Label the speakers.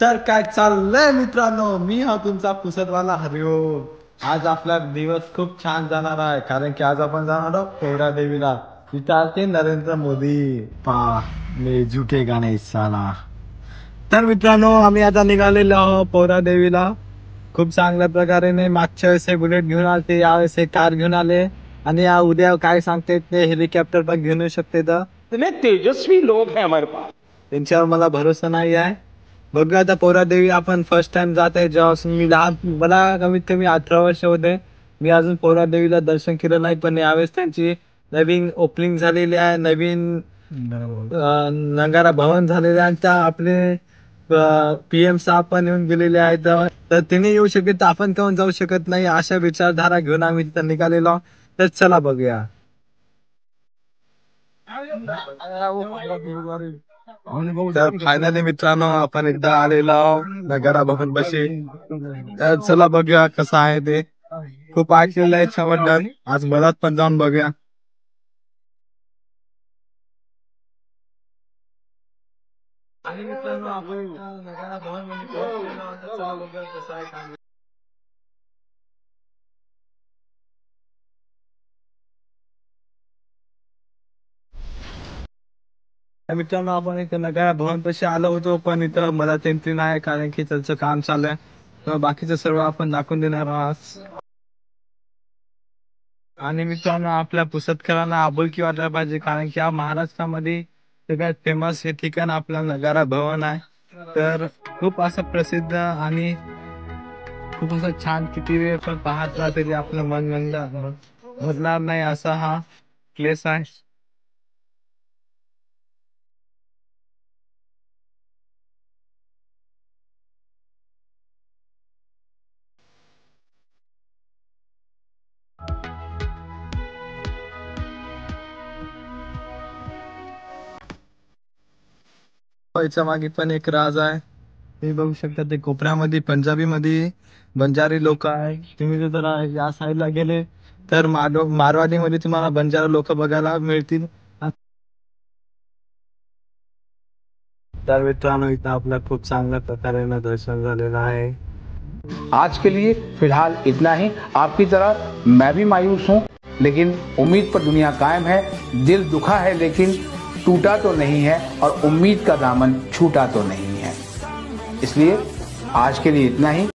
Speaker 1: तर काय चाललंय मित्रांनो, मी हा तुमचा पुसतवाला हरिओम. आज आपला दिवस खूप छान जाणार आहे, कारण की आज आपण जाणार आहोत पोहरा देवीला. विचारते नरेंद्र मोदी पा मे झुके गाणे साला. तर मित्रांनो, आम्ही आता निघालेलो आहोत पोहरा देवीला. खूप चांगल्या प्रकारे मागच्या वेळेस बुलेट घेऊन आले, यावेळेस कार घेऊन आले. आणि या उद्या काय सांगते ते हेलिकॉप्टर पण घेऊन येऊ शकते. तर
Speaker 2: इतने तेजस्वी लोग हैं हमारे पास।
Speaker 1: त्यांच्यावर मला भरोसा नाही आहे. बघूया आता पोहरादेवी आपण फर्स्ट टाइम जात आहे. जेव्हा मी लहान, मला कमीत कमी 18 वर्ष होते. मी अजून पोहरादेवीला दर्शन केलं नाही, पण यावेळेस त्यांची नवीन ओपनिंग झालेली आहे. नवीन नगारा भवन झालेले आहे. आणि त्या आपले PM साहेब पण येऊन गेलेले आहेत. तर तिने येऊ शकत तर आपण काऊन जाऊ शकत नाही, अशा विचारधारा घेऊन आम्ही तिथं निघालेलो आहोत. तर चला बघूया. तर फायनली मित्रांनो, आपण एकदा आलेलो आहोत नगारा भवन बशी. तर चला बघूया कसं आहे ते. खूप ऐकलेलं आहे याच्याबद्दल, आज मधात पण जाऊन बघूया. आणि मित्रांनो, आपण नगारा भवन मध्ये पोहोचलेलो आहोत. तर चला बघूया कसं आहे काय. तर मित्रांनो, आपण इथं नगारा भवन पाशी आलो होतो, पण इथं मला एंट्री नाही, कारण की त्यांचं काम चालू आहे. तर बाकीचं सर्व आपण दाखवून देणार आहोत. आणि मित्रांनो, आपल्या पुसदकरांना आपुलकी वाटायला पाहिजे, कारण की या महाराष्ट्रामध्ये सगळ्यात फेमस हे ठिकाण आपलं नगारा भवन आहे. तर खूप असं प्रसिद्ध आणि खूप असं छान, किती वेळ पण पाहत राहा तरी आपलं मन भरणार नाही असा हा प्लेस आहे. याच्या मागे पण एक राज आहे. तुम्ही बघू शकता ते कोपऱ्यामध्ये पंजाबी मध्ये बंजारी लोक आहे. तुम्ही जर जरा या साईडला गेले तर मारवाडी मध्ये तुम्हाला बंजारा लोक बघायला मिळतील. तर मित्रांनो, इथं आपल्या खूप चांगल्या प्रकारे दर्शन झालेलं आहे.
Speaker 2: आज के लिए फिलहाल इतना ही। आपकी तरह मैं भी मायूस हूँ, लेकिन उम्मीद पर दुनिया कायम है। दिल दुखा है लेकिन टूटा तो नहीं है, और उम्मीद का दामन छूटा तो नहीं है। इसलिए आज के लिए इतना ही।